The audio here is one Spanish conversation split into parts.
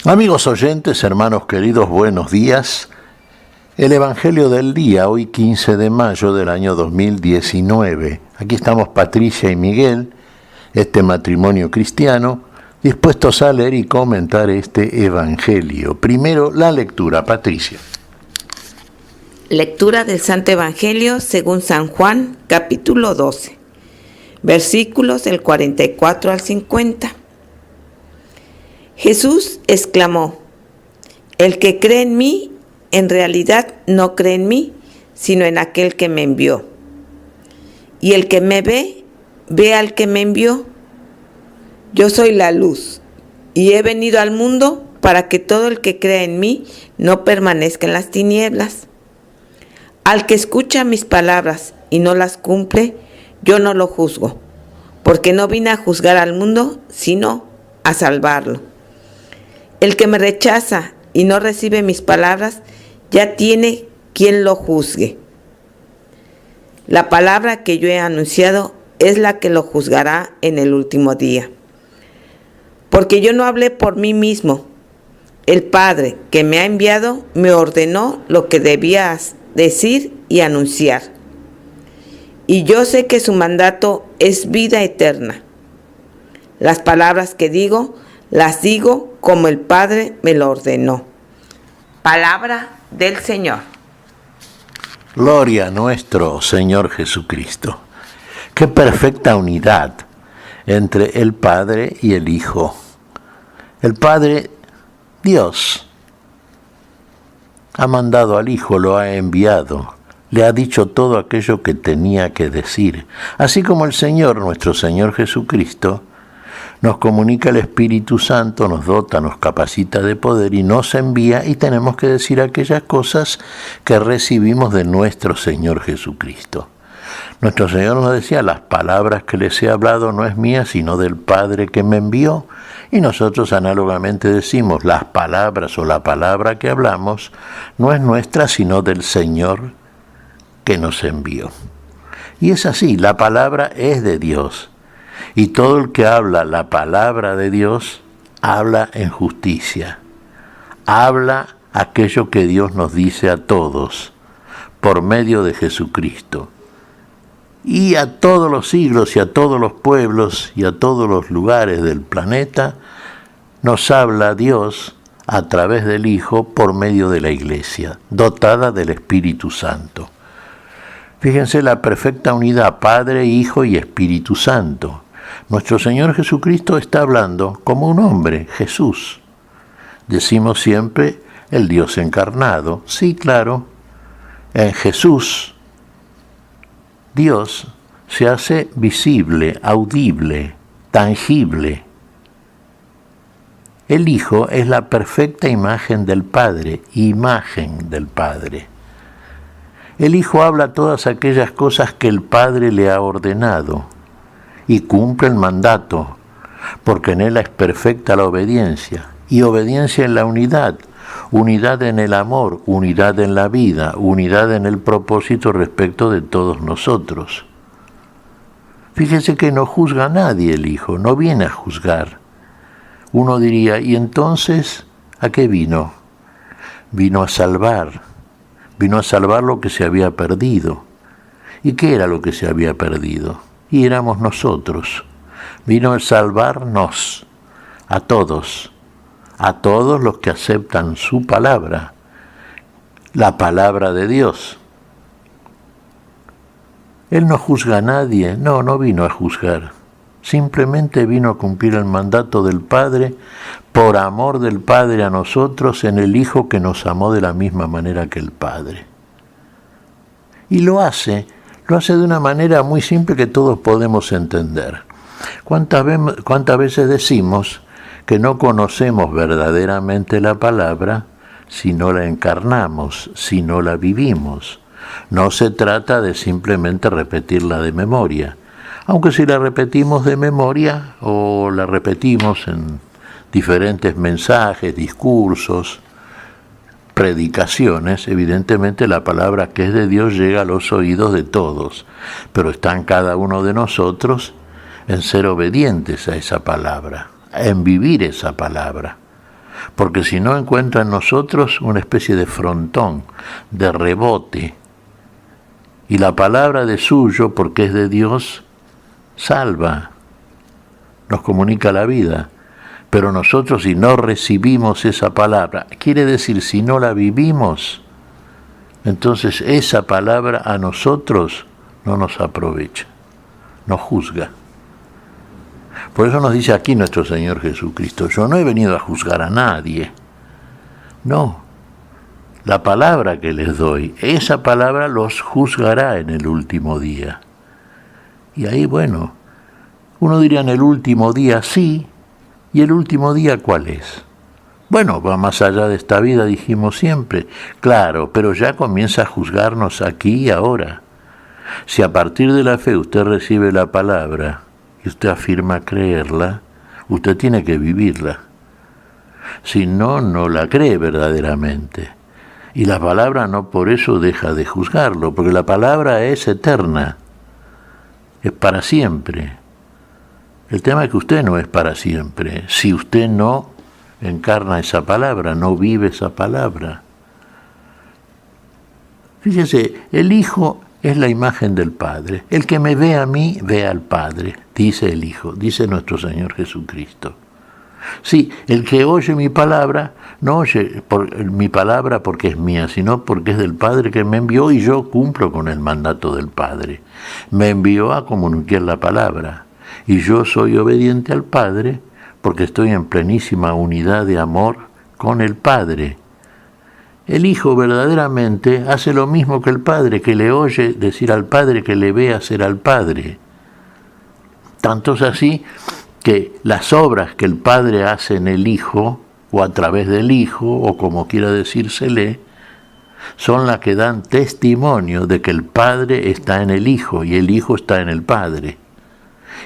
Amigos oyentes, hermanos queridos, buenos días. El Evangelio del día, hoy 15 de mayo del año 2019. Aquí estamos Patricia y Miguel, este matrimonio cristiano, dispuestos a leer y comentar este Evangelio. Primero, la lectura. Patricia. Lectura del Santo Evangelio según San Juan, capítulo 12, versículos del 44 al 50. Jesús exclamó: El que cree en mí, en realidad no cree en mí, sino en aquel que me envió. Y el que me ve, ve al que me envió. Yo soy la luz, y he venido al mundo para que todo el que crea en mí no permanezca en las tinieblas. Al que escucha mis palabras y no las cumple, yo no lo juzgo, porque no vine a juzgar al mundo, sino a salvarlo. El que me rechaza y no recibe mis palabras, ya tiene quien lo juzgue. La palabra que yo he anunciado es la que lo juzgará en el último día. Porque yo no hablé por mí mismo. El Padre que me ha enviado me ordenó lo que debía decir y anunciar. Y yo sé que su mandato es vida eterna. Las palabras que digo, las digo como el Padre me lo ordenó. Palabra del Señor. Gloria a nuestro Señor Jesucristo. Qué perfecta unidad entre el Padre y el Hijo. El Padre, Dios, ha mandado al Hijo, lo ha enviado, le ha dicho todo aquello que tenía que decir. Así como el Señor, nuestro Señor Jesucristo, nos comunica el Espíritu Santo, nos dota, nos capacita de poder y nos envía, y tenemos que decir aquellas cosas que recibimos de nuestro Señor Jesucristo. Nuestro Señor nos decía: las palabras que les he hablado no es mía, sino del Padre que me envió. Y nosotros análogamente decimos: las palabras o la palabra que hablamos no es nuestra, sino del Señor que nos envió. Y es así, la palabra es de Dios. Y todo el que habla la palabra de Dios, habla en justicia. Habla aquello que Dios nos dice a todos, por medio de Jesucristo. Y a todos los siglos y a todos los pueblos y a todos los lugares del planeta, nos habla Dios a través del Hijo por medio de la Iglesia, dotada del Espíritu Santo. Fíjense la perfecta unidad, Padre, Hijo y Espíritu Santo. Nuestro Señor Jesucristo está hablando como un hombre, Jesús. Decimos siempre el Dios encarnado. Sí, claro, en Jesús, Dios se hace visible, audible, tangible. El Hijo es la perfecta imagen del Padre, imagen del Padre. El Hijo habla todas aquellas cosas que el Padre le ha ordenado y cumple el mandato, porque en él es perfecta la obediencia, y obediencia en la unidad, unidad en el amor, unidad en la vida, unidad en el propósito respecto de todos nosotros. Fíjese que no juzga a nadie el Hijo, no viene a juzgar. Uno diría: ¿y entonces a qué vino? Vino a salvar lo que se había perdido. ¿Y qué era lo que se había perdido? Y éramos nosotros. Vino a salvarnos, a todos los que aceptan su palabra, la palabra de Dios. Él no juzga a nadie, no vino a juzgar. Simplemente vino a cumplir el mandato del Padre, por amor del Padre a nosotros, en el Hijo que nos amó de la misma manera que el Padre. Y lo hace de una manera muy simple que todos podemos entender. ¿Cuántas veces decimos que no conocemos verdaderamente la palabra si no la encarnamos, si no la vivimos? No se trata de simplemente repetirla de memoria, aunque si la repetimos de memoria o la repetimos en diferentes mensajes, discursos, predicaciones, evidentemente la palabra que es de Dios llega a los oídos de todos, pero está en cada uno de nosotros en ser obedientes a esa palabra, en vivir esa palabra. porque si no encuentra en nosotros una especie de frontón, de rebote. Y la palabra de suyo, porque es de Dios, salva, nos comunica la vida. Pero nosotros, si no recibimos esa palabra, quiere decir, si no la vivimos, entonces esa palabra a nosotros no nos aprovecha, nos juzga. Por eso nos dice aquí nuestro Señor Jesucristo: yo no he venido a juzgar a nadie. No, la palabra que les doy, esa palabra los juzgará en el último día. Y ahí, bueno, uno diría en el último día sí, ¿y el último día cuál es? Bueno, va más allá de esta vida, dijimos siempre, claro, pero ya comienza a juzgarnos aquí y ahora. Si a partir de la fe usted recibe la palabra y usted afirma creerla, usted tiene que vivirla. Si no, no la cree verdaderamente. Y la palabra no por eso deja de juzgarlo, porque la palabra es eterna, es para siempre. El tema es que usted no es para siempre, si usted no encarna esa palabra, no vive esa palabra. Fíjese, el Hijo es la imagen del Padre. El que me ve a mí, ve al Padre, dice el Hijo, dice nuestro Señor Jesucristo. Sí, el que oye mi palabra, no oye mi palabra porque es mía, sino porque es del Padre que me envió, y yo cumplo con el mandato del Padre. Me envió a comunicar la palabra, y yo soy obediente al Padre porque estoy en plenísima unidad de amor con el Padre. El Hijo verdaderamente hace lo mismo que el Padre, que le oye decir al Padre, que le ve hacer al Padre. Tanto es así que las obras que el Padre hace en el Hijo, o a través del Hijo, o como quiera decírsele, son las que dan testimonio de que el Padre está en el Hijo y el Hijo está en el Padre,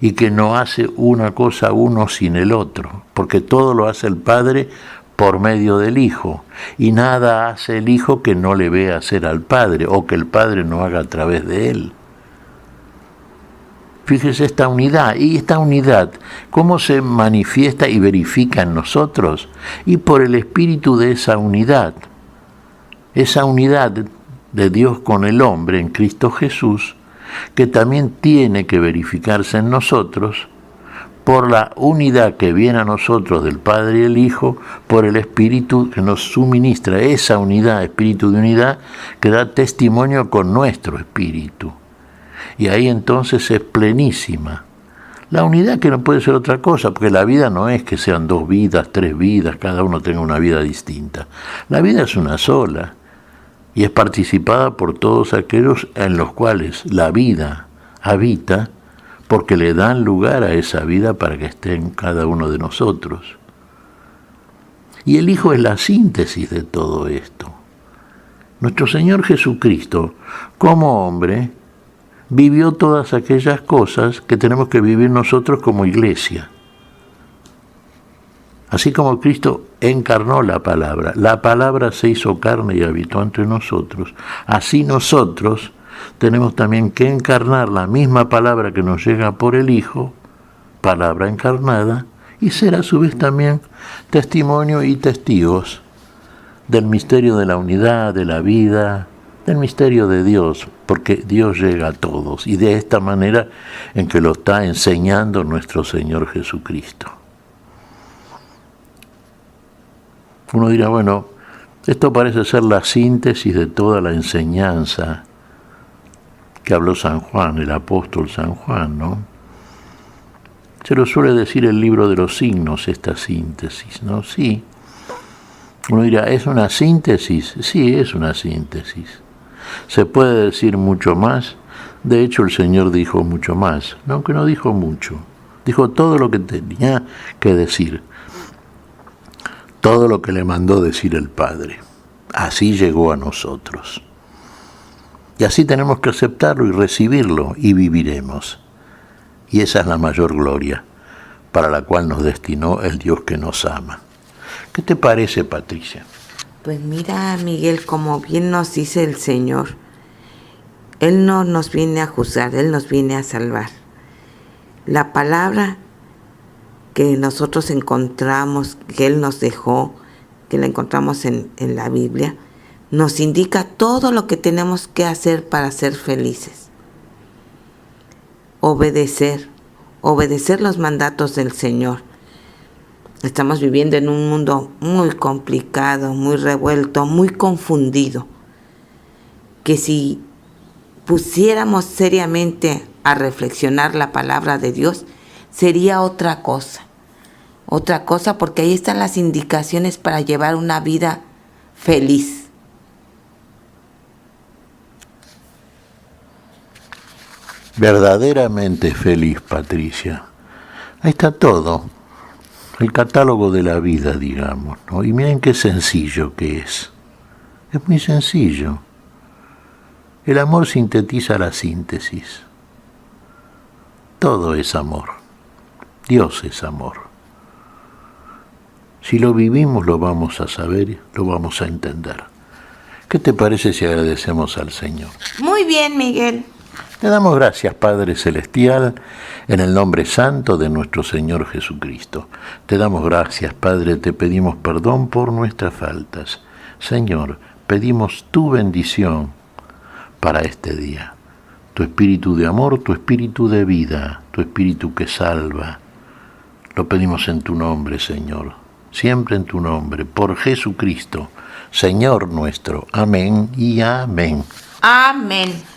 y que no hace una cosa uno sin el otro, porque todo lo hace el Padre por medio del Hijo, y nada hace el Hijo que no le vea hacer al Padre, o que el Padre no haga a través de él. Fíjese esta unidad, y esta unidad, ¿cómo se manifiesta y verifica en nosotros? Y por el espíritu de esa unidad de Dios con el hombre en Cristo Jesús, que también tiene que verificarse en nosotros, por la unidad que viene a nosotros del Padre y el Hijo, por el Espíritu que nos suministra esa unidad, espíritu de unidad, que da testimonio con nuestro espíritu. Y ahí entonces es plenísima. La unidad, que no puede ser otra cosa, porque la vida no es que sean 2 vidas, 3 vidas, cada uno tenga una vida distinta. La vida es una sola, y es participada por todos aquellos en los cuales la vida habita, porque le dan lugar a esa vida para que esté en cada uno de nosotros. Y el Hijo es la síntesis de todo esto. Nuestro Señor Jesucristo, como hombre, vivió todas aquellas cosas que tenemos que vivir nosotros como iglesia. Así como Cristo encarnó la palabra se hizo carne y habitó entre nosotros, así nosotros tenemos también que encarnar la misma palabra que nos llega por el Hijo, palabra encarnada, y ser a su vez también testimonio y testigos del misterio de la unidad, de la vida, del misterio de Dios, porque Dios llega a todos, y de esta manera en que lo está enseñando nuestro Señor Jesucristo. Uno dirá, bueno, esto parece ser la síntesis de toda la enseñanza que habló San Juan, el apóstol San Juan, ¿no? Se lo suele decir el libro de los signos, esta síntesis, ¿no? Sí. Uno dirá, ¿es una síntesis? Sí, es una síntesis. Se puede decir mucho más. De hecho, el Señor dijo mucho más, aunque no dijo mucho. Dijo todo lo que tenía que decir. Todo lo que le mandó decir el Padre. Así llegó a nosotros. Y así tenemos que aceptarlo y recibirlo, y viviremos. Y esa es la mayor gloria para la cual nos destinó el Dios que nos ama. ¿Qué te parece, Patricia? Pues mira, Miguel, como bien nos dice el Señor, Él no nos viene a juzgar, Él nos viene a salvar. La palabra que nosotros encontramos, que Él nos dejó, que la encontramos en la Biblia, nos indica todo lo que tenemos que hacer para ser felices. Obedecer los mandatos del Señor. Estamos viviendo en un mundo muy complicado, muy revuelto, muy confundido, que si pusiéramos seriamente a reflexionar la palabra de Dios, sería otra cosa porque ahí están las indicaciones para llevar una vida feliz. Verdaderamente feliz, Patricia. Ahí está todo, el catálogo de la vida, digamos, ¿no? Y miren qué sencillo que es muy sencillo. El amor sintetiza la síntesis. Todo es amor. Dios es amor. Si lo vivimos, lo vamos a saber, lo vamos a entender. ¿Qué te parece si agradecemos al Señor? Muy bien, Miguel. Te damos gracias, Padre Celestial, en el nombre santo de nuestro Señor Jesucristo. Te damos gracias, Padre, te pedimos perdón por nuestras faltas. Señor, pedimos tu bendición para este día. Tu espíritu de amor, tu espíritu de vida, tu espíritu que salva. Lo pedimos en tu nombre, Señor. Siempre en tu nombre, por Jesucristo, Señor nuestro. Amén y amén. Amén.